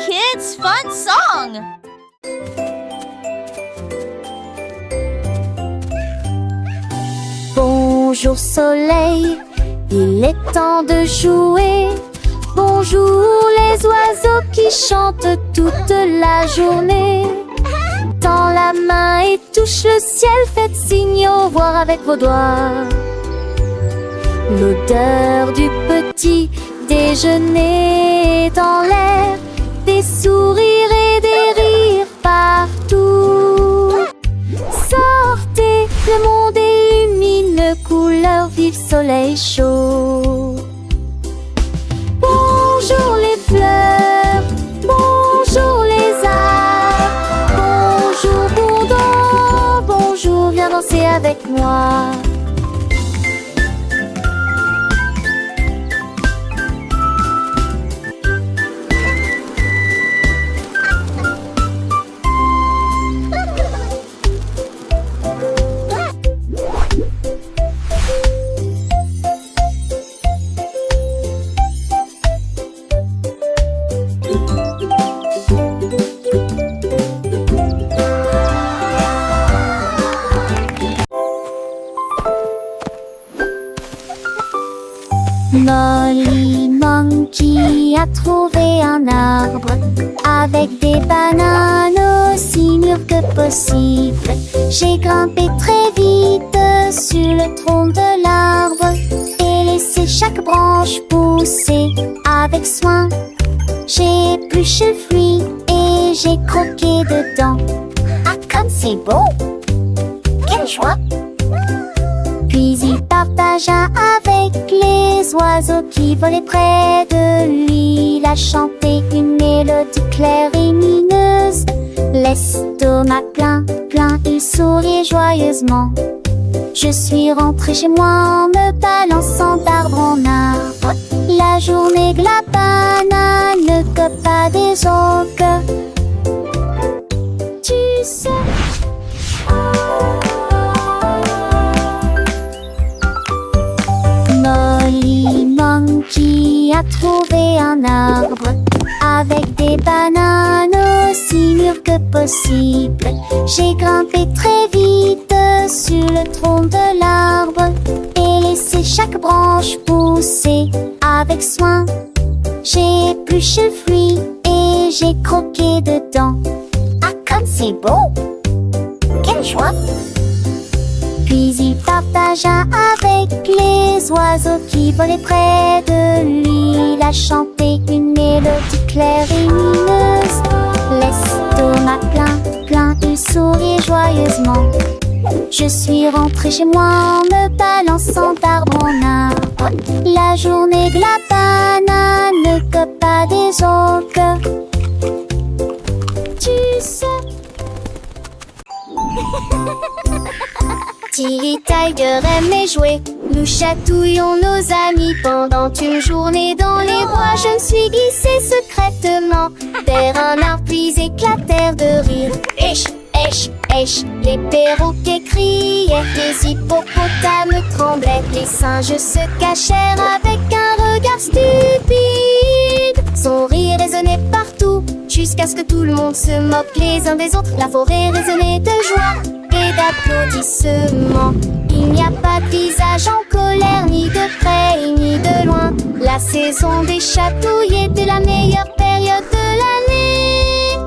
kids' fun song! Bonjour soleil, il est temps de jouer. Bonjour les oiseaux qui chantent toute la journée. Tends la main et touche le ciel, faites signe au revoir avec vos doigts. L'odeur du petit déjeuner dans l'air, des sourires et des rires partout. Sortez, le monde illumine, couleur vive, soleil chaud. Bonjour les fleurs, bonjour les arbres, bonjour bourdon, bonjour, viens danser avec moi. Molly Monkey a trouvé un arbre avec des bananes aussi mûres que possible. J'ai grimpé très vite sur le tronc de l'arbre et laissé chaque branche pousser avec soin. J'ai épluché le fruit et j'ai croqué dedans. Ah, comme c'est beau! Quelle joie! Puis il partagea avec les oiseaux qui volaient près de lui. Il a chanté une mélodie claire et lumineuse. L'estomac plein, il souriait joyeusement. Je suis rentrée chez moi en me balançant d'arbre en arbre. La journée que la banane ne cope pas des autres. Tu sais... Molly Monkey a trouvé un arbre avec des bananes aussi mûres que possible. J'ai grimpé très vite sur le tronc de l'arbre et laissé chaque branche pousser avec soin. J'ai épluché le fruit et j'ai croqué dedans. Ah, comme c'est beau! Quelle joie! Puis il partagea avec les oiseaux qui volaient près de lui. Il a chanté une mélodie claire et lumineuse. L'estomac plein, il souriait joyeusement. Je suis rentrée chez moi en me balançant d'arbre en arbre. La journée que la banane ne cope pas des autres. Tu sais... Tilly Tiger aimait jouer. Nous chatouillons nos amis pendant une journée dans les bois. Je me suis glissée secrètement vers un arbre puis éclatèrent de rire. Esh, esh, esh, les perroquets criaient, les hippopotames tremblaient, les singes se cachèrent avec un regard stupide. Son rire résonnait partout jusqu'à ce que tout le monde se moque les uns des autres. La forêt résonnait de joie et d'applaudissements. Il n'y a pas de visage en colère, ni de près ni de loin. La saison des chatouilles était la meilleure période de l'année.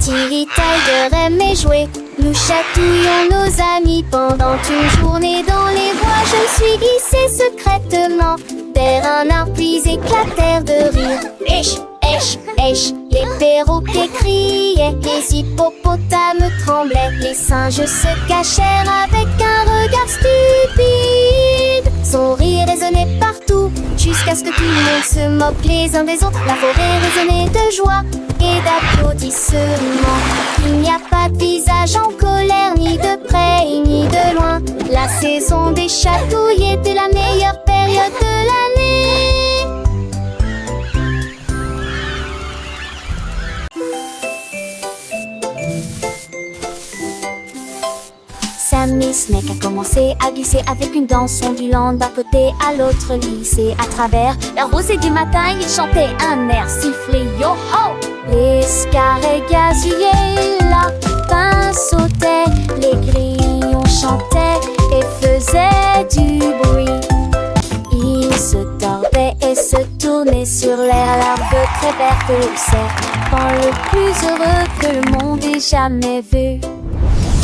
Tilly Tiger aimait jouer. Nous chatouillons nos amis pendant une journée dans les bois. Je me suis glissée secrètement vers un arbre puis éclatèrent de rire. Esh, esh, esh, les perroquets criaient, les hippopotames tremblaient, les singes se cachèrent avec un regard stupide. Son rire résonnait partout jusqu'à ce que tout le monde se moque les uns des autres. La forêt résonnait de joie et d'applaudissements. Il n'y a pas de visage en colère, ni de près ni de loin. La saison des chatouilles était la meilleure période de l'année. Sam et Snake a commencé à glisser avec une danse ondulant d'un côté à l'autre lycée. À travers la rosée du matin, il chantait un air sifflé yo-ho. Les scarets gazouillaient, lapins sautaient, les grillons chantaient et faisaient du bruit. Ils se tordaient et se tournaient sur l'air, l'arbre très vert de l'observe, quand le plus heureux que le monde ait jamais vu.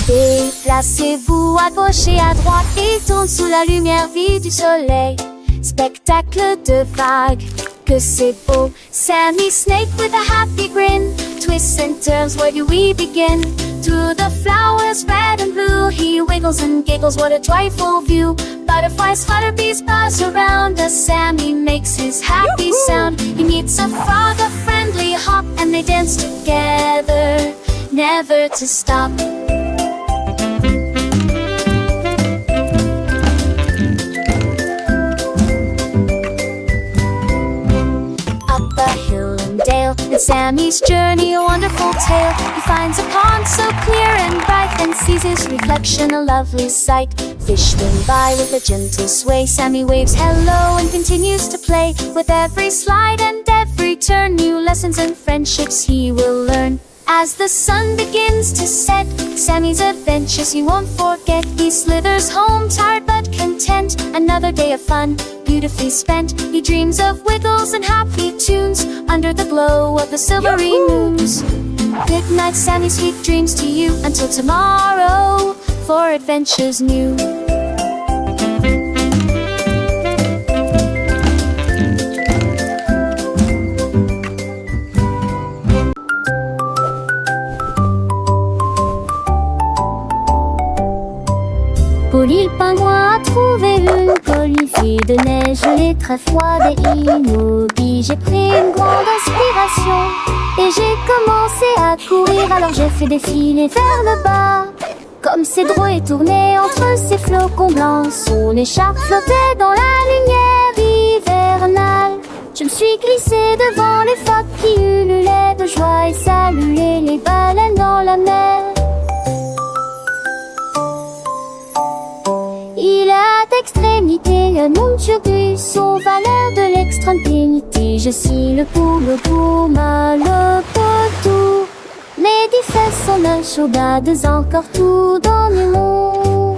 Déplacez-vous à gauche et à droite et tourne sous la lumière vive du soleil. Spectacle de vagues, que c'est beau. Sammy Snake with a happy grin twists and turns, where do we begin? Through the flowers red and blue, he wiggles and giggles, what a joyful view. Butterflies flutter, bees buzz around us, Sammy makes his happy sound. He meets a frog, a friendly hop, and they dance together, never to stop. In Sammy's journey, a wonderful tale. He finds a pond so clear and bright, and sees his reflection, a lovely sight. Fish swim by with a gentle sway. Sammy waves hello and continues to play. With every slide and every turn, new lessons and friendships he will learn. As the sun begins to set, Sammy's adventures he won't forget. He slithers home tired but content, another day of fun beautifully spent. He dreams of wiggles and happy tunes under the glow of the silvery moons. Good night, Sammy, sweet dreams to you, until tomorrow for adventures new. Polly le pingouin a trouvé une colifée de neige gelée très froide et immobile. J'ai pris une grande inspiration et j'ai commencé à courir. Alors j'ai fait défiler vers le bas. Comme ses drôles est tourné entre ses flocons blancs, son écharpe flottait dans la lumière hivernale. Je me suis glissée devant les phoques qui ululaient de joie et saluaient les baleines dans la mer. Il a d'extrémité un omnibus au valeur de l'extrême-pénité. Je suis le pouma, le potou. Mes 10 fesses sont un chaudades encore tout dans le monde.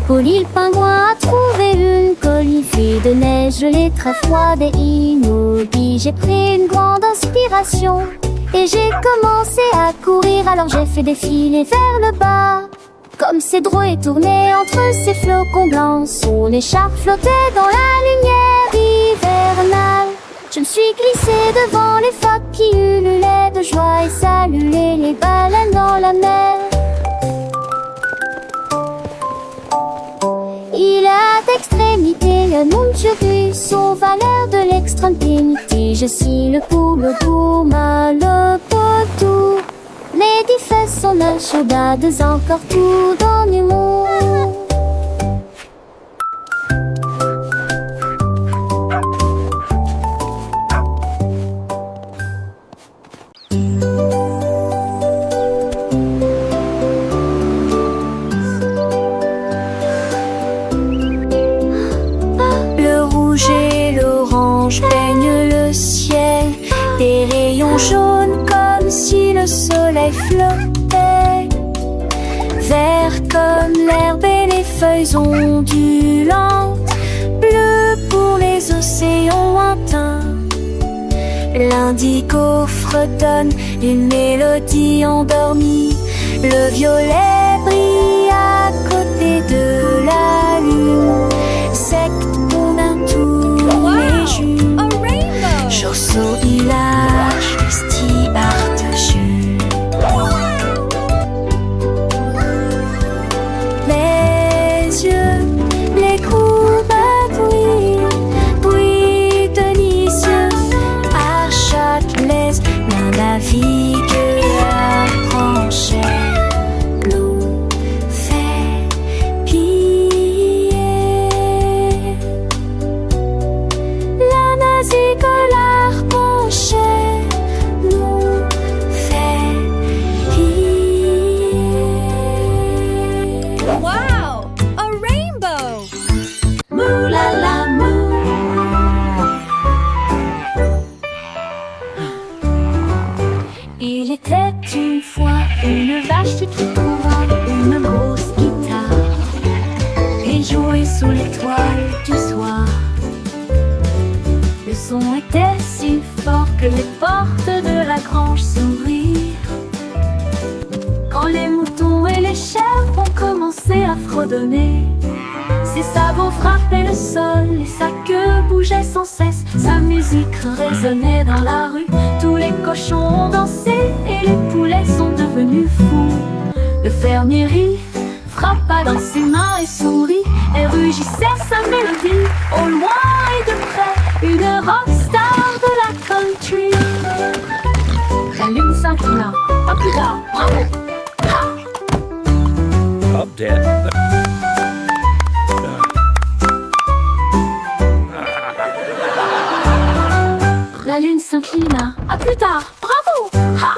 Polly le pingouin a trouvé une colifée de neige gelée très froide et immobile. J'ai pris une grande inspiration et j'ai commencé à courir. Alors j'ai fait défiler vers le bas. Comme ses drôles est tourné entre ses flocons blancs, son écharpe flottait dans la lumière hivernale. Je me suis glissée devant les phoques qui ululaient de joie et saluaient les baleines dans la mer. Il a d'extrémité un omnibus aux valeurs de l'extrême-pénité. Je suis le pouma, le potou. Mes 10 fesses sont un chaudades encore tout dans le monde. Peigne le ciel, des rayons jaunes comme si le soleil flottait. Vert comme l'herbe et les feuilles ondulantes, bleu pour les océans lointains. L'indigo fredonne une mélodie endormie. Le violet brille à côté de la lune. Secte pour un tour. Chausseau, village, vestibard de jus. Les yeux, les courbes bruit délicieux. À Châtelet, l'un navigue à Franchère. L'eau fait pire. et jouer sous l'étoile du soir. Le son était si fort que les portes de la grange s'ouvrirent. Quand les moutons et les chèvres ont commencé à fredonner, ses sabots frappaient le sol et sa queue bougeait sans cesse. Sa musique résonnait dans la rue, tous les cochons ont dansé et les poulets sont devenus fous. Le fermier rit, frappa dans ses mains et sourit, et rugissait sa mélodie. Au loin et de près, une rockstar de la country. La lune s'inclina, pas plus tard, bravo! Up, Dad. La lune s'inclina, à plus tard, bravo! Ha!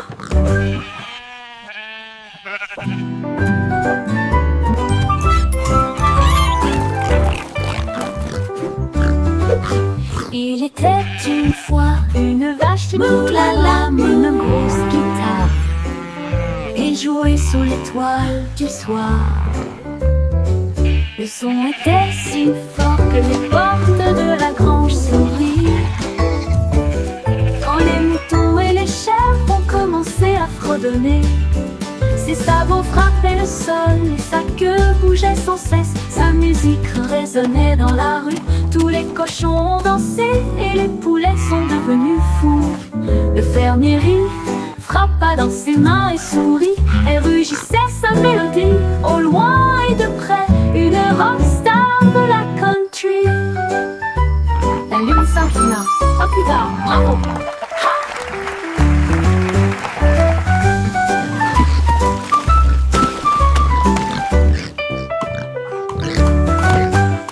Il était une fois une vache moulala, une grosse guitare, et jouait sous l'étoile du soir. Le son était si fort que les portes de la grange s'ouvrirent. Quand les moutons et les chèvres ont commencé à fredonner, ses sabots frappaient le sol et sa queue bougeait sans cesse. Sa musique résonnait dans la rue, tous les cochons ont dansé et les poulets sont devenus fous. Le fermier rit, frappa dans ses mains et sourit, et rugissait sa mélodie. Au loin et de près, une rockstar de la country. La lune s'inclina, à plus tard, bravo!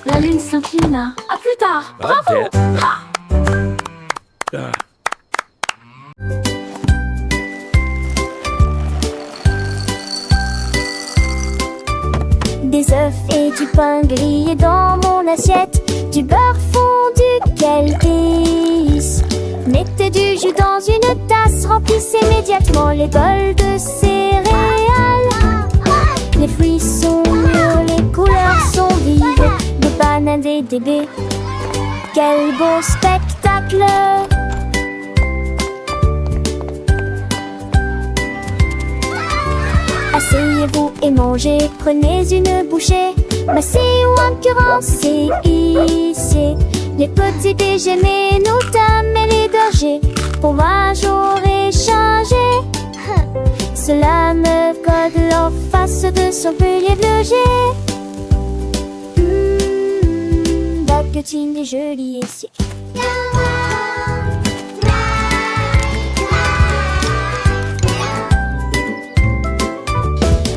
La lune s'inclina, à plus tard, bravo! Up, Dad. Ha! Des œufs et du pain grillé dans mon assiette, du beurre fondu, quel délice! Mettez du jus dans une tasse, remplissez immédiatement les bols de céréales. Les fruits sont mûrs, les couleurs sont vives, des bananes et des baies. Quel beau spectacle! Asseyez-vous et mangez, prenez une bouchée. Massez ou incurancez, ici les petits déjeuners, nous dames et les bergers, fromage au réchangé. Cela me code en face de son pilier bleuger. Baguettine et joli ici.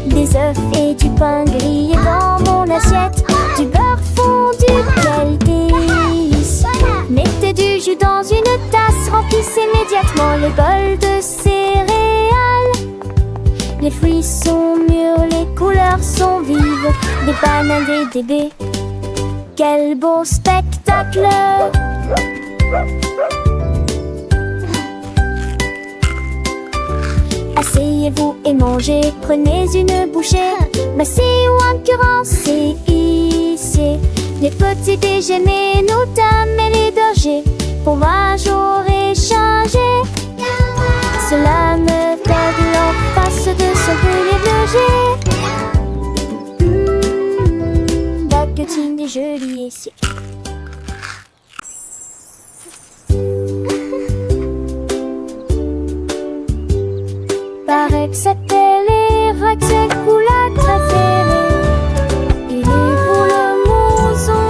Des œufs et du pain grillé dans mon assiette, du beurre fondu, quel délice! Mettez du jus dans une tasse, remplissez immédiatement les bols de céréales. Les fruits sont mûrs, les couleurs sont vives, des bananes et des baies. Quel beau spectacle! Asseyez-vous et mangez, prenez une bouchée. Massez ou incurancez, ici les petits déjeuners, nous dames et les bergers, fromage au réchangé. Cela me donne en face de son pilier bleuger. Baguettine et joli ici. Paraît que c'était les Rex couleurs préférées. Il est pour le monzon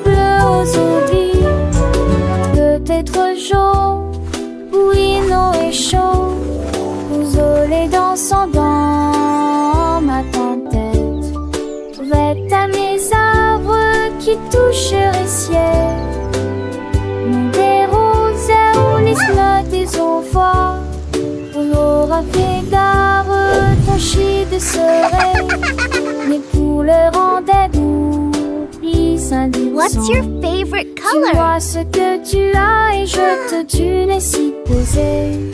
bleu aujourd'hui. Peut-être jaune, bouillonnant et chaud. Vous aurez dansant dans ma tête. Vête à mes arbres qui toucheraient ciel. Mon des roses ou les notes des enfants. On aura fait gare, ton chien de serein. Les couleurs en dégoût, What's your favorite color? Dis-moi ce que tu as et je te tue les si posés.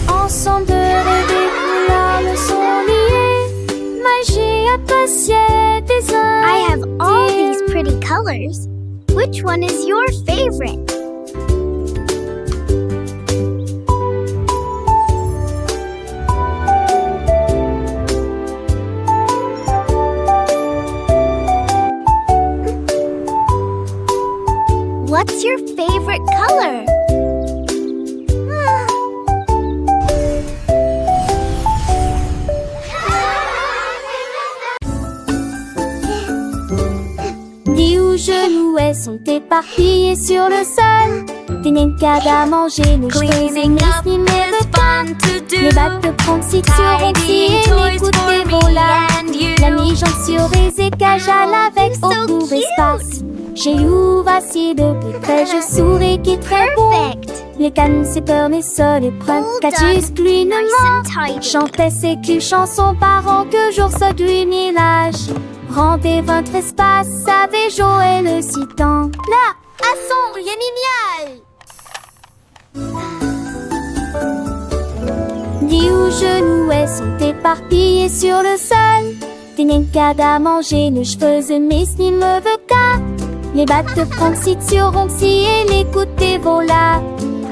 Ensemble de rêver, nos âmes sont liées. Magie appréciée des uns. I have colors. Which one is your favorite? What's your favorite color? Dis où je jouais sont éparpillés sur le sol. Des nincades à manger, nos cheveux et mes slimes les battes de pronciture aussi et les coups de voilà. La mi-jambe sur des écages à l'avec au court espace. Chez you, voici de plus près, je souris qui est très bon. Perfect. Les cannes, c'est peur, mes sols et preuves. Well Qu'as-tu done. excluinement? Nice and tidy. Chantait ses culs, chansons par an que jour se du village. Rendez votre espace, savez Joël le citant. Là, à son génial. Dis où je nouais sont éparpillés sur le sol. Des nincades à manger, nos cheveux et mes slimes cas. Les battes de pronciture si et les coups de voilà.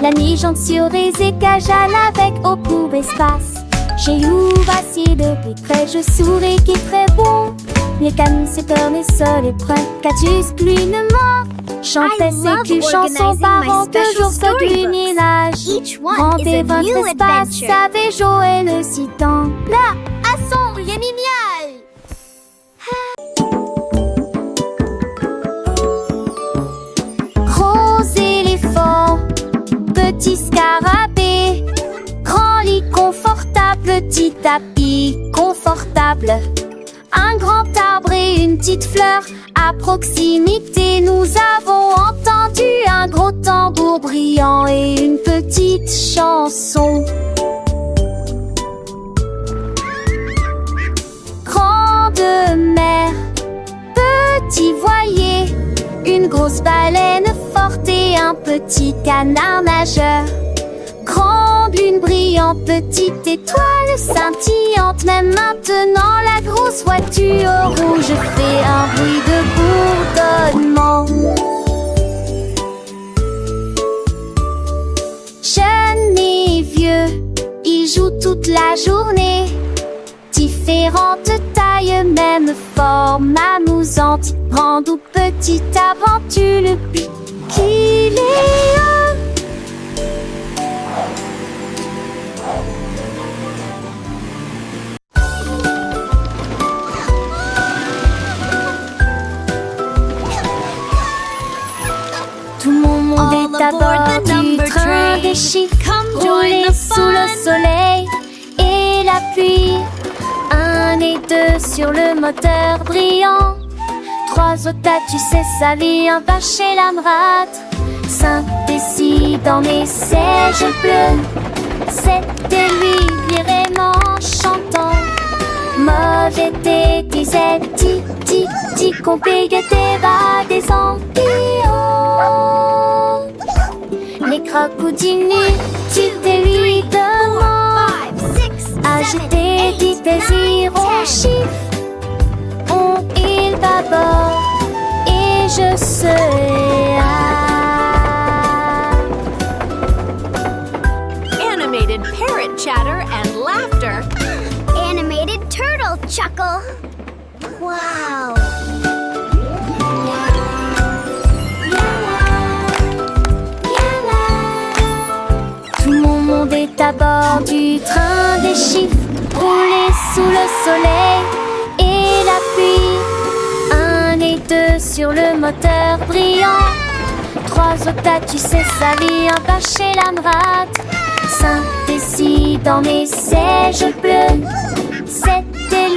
La mi-jambe sur des écages à l'avec au court espace. Chez you, voici de plus près, je souris qui est très bon. Les cannes, c'est peur, mes sols et preuves. Qu'as-tu excluinement? Chantait I ses love culs, chansons organizing par my an que special jour se du storybooks. village. Each one is Rendez a votre new espace, adventure. savez Joël le citant. Là, à son génial. Gros éléphant, petit scarabée, grand lit confortable, petit tapis confortable, un grand arbre et une petite fleur. À proximité, nous avons entendu un gros tambour brillant et une petite chanson. Grande mer, petit voilier, une grosse baleine forte et un petit canard nageur. Grande lune brillante, petite étoile scintillante. Même maintenant la grosse voiture rouge fait un bruit de bourdonnement. Jeunes et vieux, ils jouent toute la journée. Différentes tailles, même forme amusante. Grande ou petite aventure, le but qu'il est un. Tout mon monde est à bord du train des chiffres. Rouler sous le soleil et la pluie. 1 et 2 sur le moteur brillant. 3 au tu sais sa vie, un pas chez l'amrate. 5 et 6 dans mes sièges bleus. 7 et 8 vraiment chantant. Mauvais thé, disait ti, ti, ti, compliqué va des ampillons. Les crocodilles, tu t'es lui demande. 5, 6, 7, Agiter 8, des désirs 9, au 10. chiffre. On il va bord et je serai Animated parrot chatter and laughter. Animated turtle chuckle. Wow. Tout mon monde est à bord du train des chiffres. Rouler sous le soleil et la pluie. 1 et 2 sur le moteur brillant. 3 au tu sais sa vie, un pas chez l'amrate. 5 et 6 dans mes sièges bleus. 7 et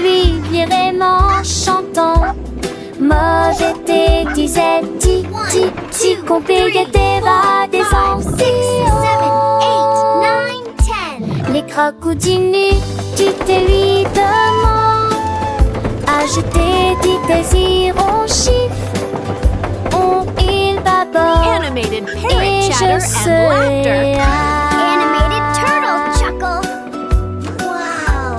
8 vraiment chantant. Mauvais thé, disait ti, ti, ti, compliqué va des 5, 6, 7, 8, ampillons. 9, 10. Les crocodiles, tu t'es lui demande. Agiter des désirs au chiffre. On il va bord Animated et parrot je chatter and serai laughter. Animated turtle chuckle. Wow.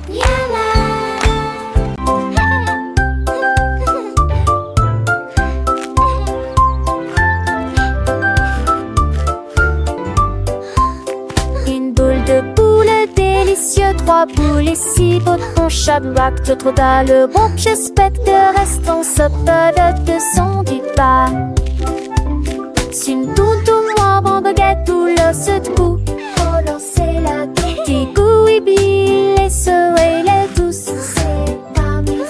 Yala, yala. les si on Shadrach, de trop tard le groupe, j'espère que restons ce peu de son départ. Sin tout moi, bon baguette, tout le secours. Relancer la tête, des goûts et billes, les soleils, les douces, c'est pas mes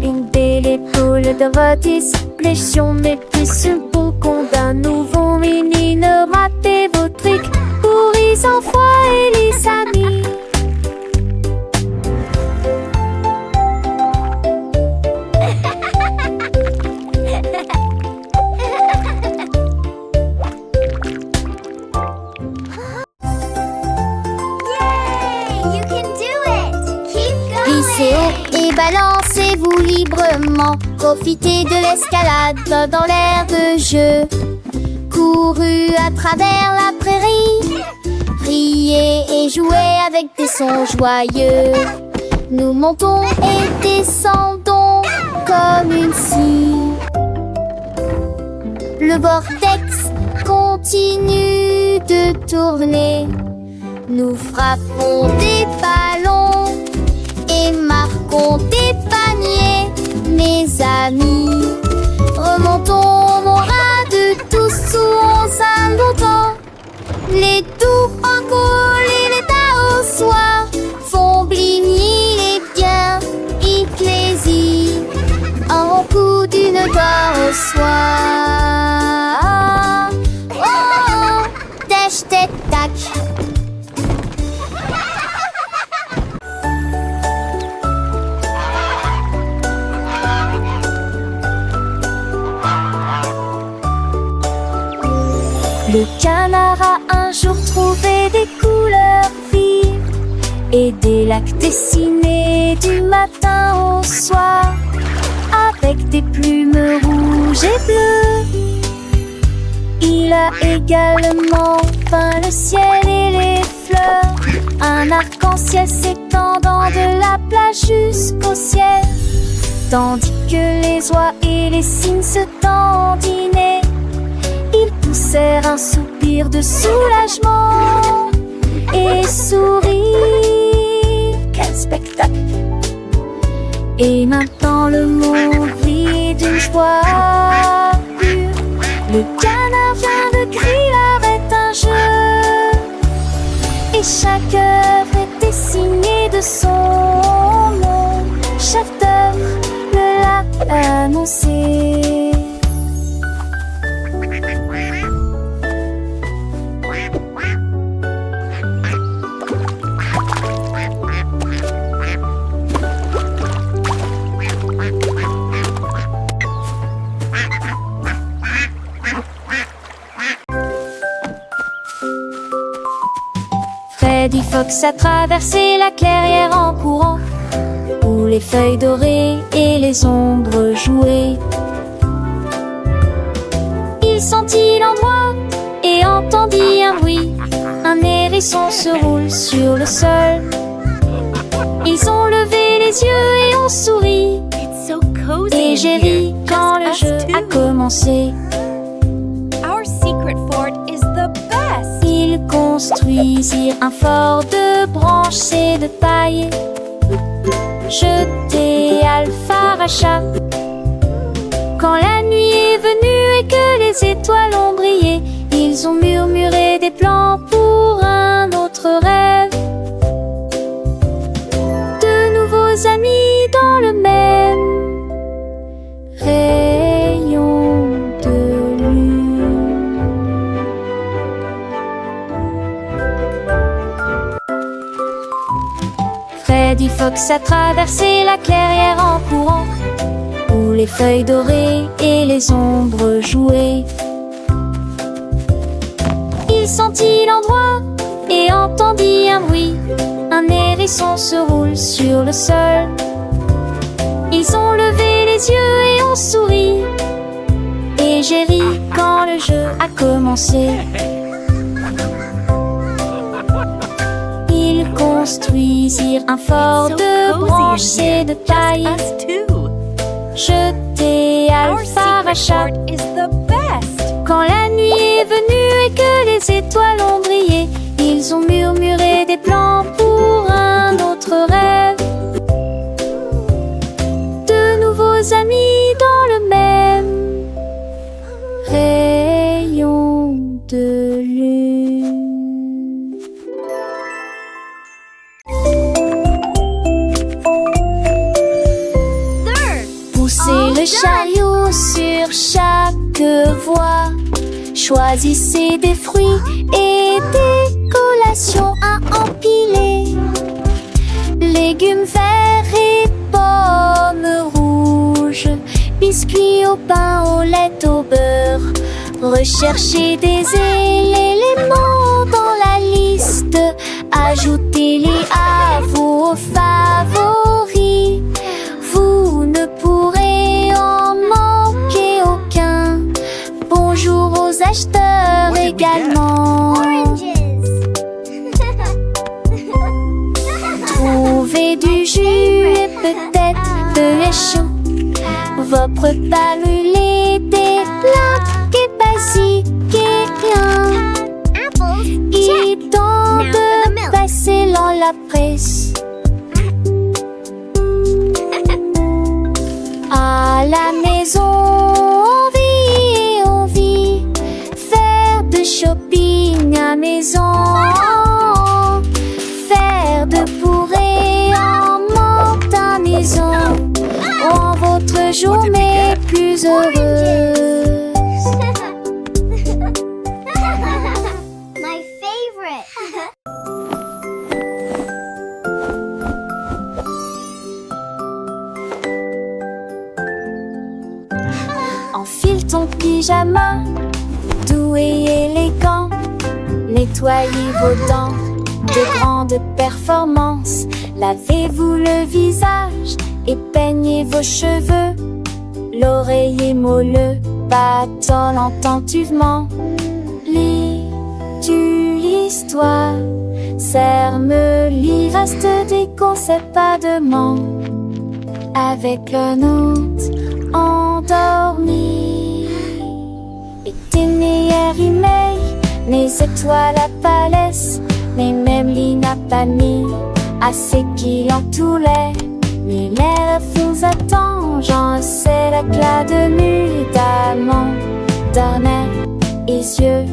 Une belle épaule de rôtis, pléchion, mais plus un beau con d'un nouveau menino. Ratez vos trucs, pourris sans foi et les amis. Yay! You can do it! Keep going! Glissez haut et balancez-vous librement. Profitez de l'escalade dans l'air de jeu. Courez à travers la prairie. Riez et jouez avec des sons joyeux. Nous montons et descendons comme une scie. Le vortex continue de tourner. Nous frappons des ballons et marquons des paniers, mes amis. Remontons mon rat de tous sous un longtemps. Les doux francols et les tas au soir font bligner les biens ecclésies. Un coup d'une gloire au soir. Oh, oh, tèche, tête, tac. Le canard a un jour trouvé des couleurs vives et des lacs dessinés du matin au soir avec des plumes rouges et bleues. Il a également peint le ciel et les fleurs, un arc-en-ciel s'étendant de la plage jusqu'au ciel, tandis que les oies et les cygnes se dandinaient. Ils poussèrent un soupir de soulagement et sourirent. Quel spectacle! Et maintenant le monde vit d'une joie pure. Le canard vient de crier arrête un jeu, et chaque œuvre était signée de son nom. Chef d'œuvre le l'a annoncé. Freddy Fox a traversé la clairière en courant, où les feuilles dorées et les ombres jouaient. Il sentit l'endroit et entendit un bruit. Un hérisson se roule sur le sol. Ils ont levé les yeux et ont souri. It's so cozy Et in j'ai here. ri quand le Just jeu us a two. commencé. Our secret fort is the best. Ils construisirent un fort de branches et de paille, jeté Alpha-Racha. Quand la nuit est venue et que les étoiles ont brillé, ils ont murmuré des plans pour un autre rêve. De nouveaux amis dans le même rayon de lune. Freddy Fox a traversé la clairière en courant, où les feuilles dorées et les ombres jouaient. Il sentit l'endroit et entendit un bruit. Un hérisson se roule sur le sol. Ils ont levé les yeux et ont souri. Et j'ai ri quand le jeu a commencé. Ils construisirent un fort So de cozy in branches here. et de paille, Just us two. jeté et Our Alpha secret Rachat. fort is the best. Quand la nuit est venue et que les étoiles ont brillé, ils ont murmuré des plans pour un autre rêve. De nouveaux amis dans le même rayon de lune. Poussez le chariot sur chaque voie. Choisissez des fruits et des collations à empiler. Légumes verts et pommes rouges. Biscuits au pain, au lait, au beurre. Recherchez des éléments dans la liste. Ajoutez-les à vos favoris. Vous ne pourrez en manquer aucun. Bonjour aux acheteurs également. Oranges. Trouvez du jus et peut-être de lait chaud. Vos repas brûlés, des plats et basiques et rien. Apples. Il est temps Now for the de milk. passer dans la presse. À la maison, on vit et on vit. Faire de shopping à maison. Faire de bourrées en manque à maison. Rend votre journée plus heureuse. My favorite. Enfile ton pyjama, doux et élégant. Nettoyez vos dents de grandes performances. Lavez-vous le visage et peignez vos cheveux. L'oreiller moelleux battant attentivement. Lis-tu l'histoire? Serre-me reste des conseils pas de manque. Avec un autre endormi. Et tes meilleurs emails, les étoiles à palès, mais même n'a pas mis assez qui entouraient. Mais l'air vous attend, j'en sais l'éclat de nuit d'amant, d'ornais et yeux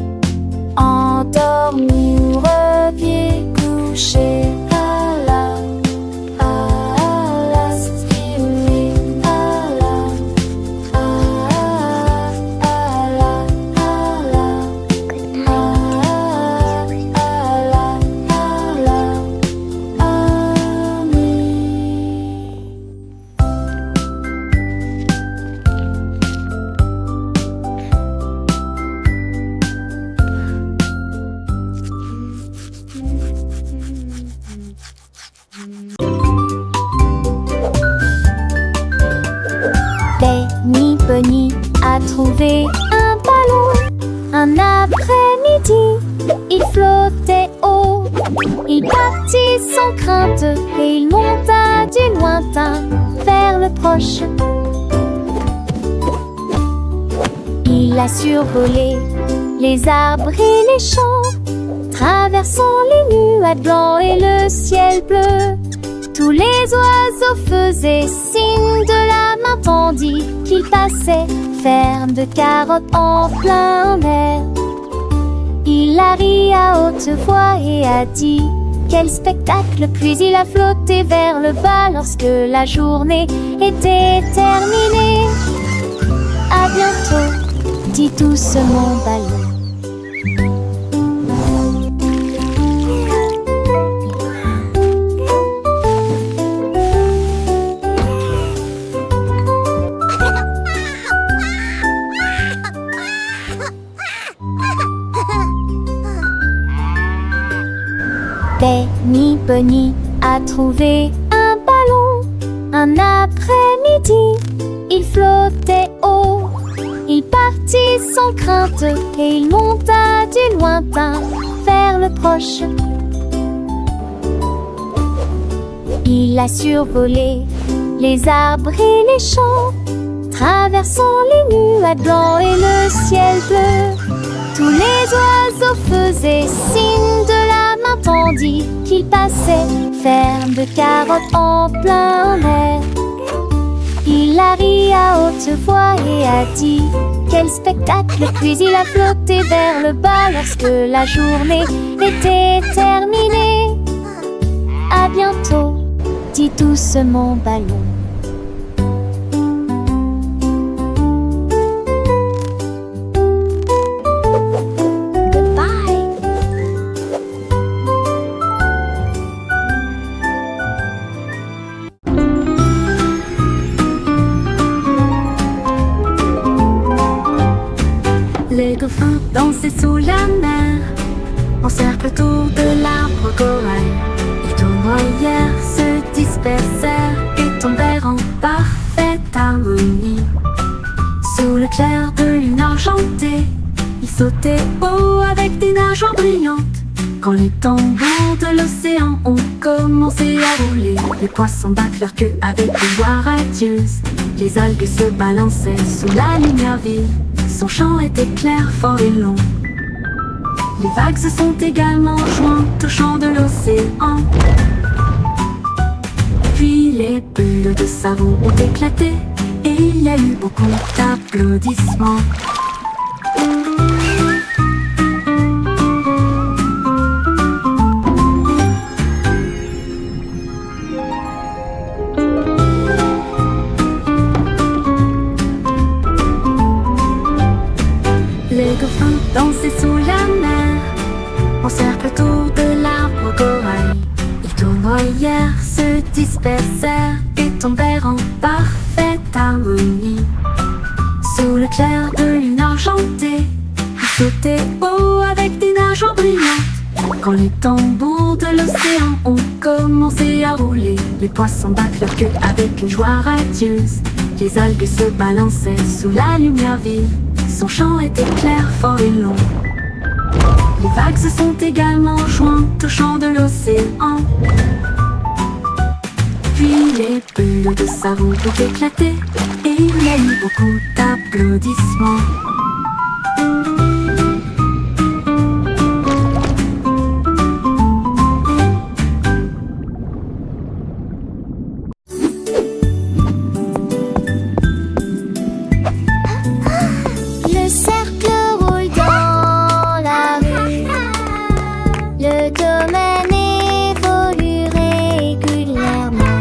endormis ou repieds couchés. Benny Bunny a trouvé un ballon. Un après-midi, il flottait haut. Il partit sans crainte et il monta du lointain vers le proche. Il a survolé les arbres et les champs, traversant les nuages blancs et le ciel bleu. Tous les oiseaux faisaient signe de la main tandis qu'il passait, ferme de carottes en plein air. Il a ri à haute voix et a dit quel spectacle, puis il a flotté vers le bas lorsque la journée était terminée. À bientôt, dit doucement ballon. Benny Bunny a trouvé un ballon. Un après-midi, il flottait haut. Il partit sans crainte et il monta du lointain vers le proche. Il a survolé les arbres et les champs, Traversons les nuages blancs et le ciel bleu. Tous les oiseaux faisaient signe de la main tandis qu'ils passaient, ferme de carottes en plein air. Il a ri à haute voix et a dit: quel spectacle! Puis il a flotté vers le bas lorsque la journée était terminée. À bientôt, dit doucement Ballon. Les dauphins dansaient sous la mer, en cercle autour de l'arbre corail. Les tournoyères se dispersèrent et tombèrent en parfaite harmonie. Sous le clair de lune argentée, ils sautaient haut avec des nageoires brillantes. Quand les tambours de l'océan ont commencé à rouler, les poissons battent leur queue avec des voix radieuses. Les algues se balançaient sous la lumière vive. Son chant était clair, fort et long. Les vagues se sont également jointes au chant de l'océan. Puis les bulles de savon ont éclaté et il y a eu beaucoup d'applaudissements. Les dauphins dansaient sous la mer, en cercle autour de l'arbre corail. Les tournoyères se dispersèrent et tombèrent en parfaite harmonie. Sous le clair de lune argentée, ils sautaient haut avec des nageoires brillantes. Quand les tambours de l'océan ont commencé à rouler, les poissons battent leur queue avec une joie radieuse. Les algues se balançaient sous la lumière vive. Son chant était clair, fort et long. Les vagues se sont également jointes au chant de l'océan. Puis les bulles de savon ont éclaté et il y a eu beaucoup d'applaudissements. Le cercle roule dans la rue. Le domaine évolue régulièrement.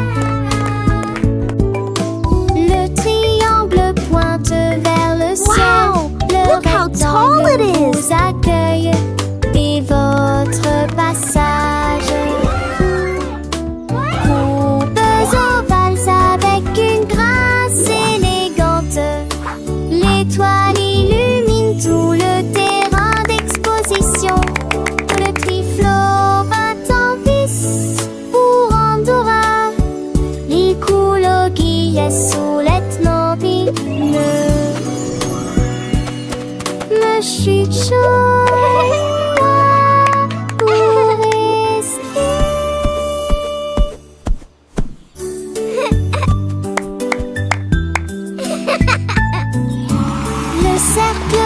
Le triangle pointe vers le ciel. Le rectangle vous accueille et votre passage. Courbes ovales avec une grâce élégante. L'étoile illumine tout le terrain d'exposition. Le triflot bat en vis pour Andorra. Il coule au guillet sous l'Ethnopie. Me chuchote pour rester. Le cercle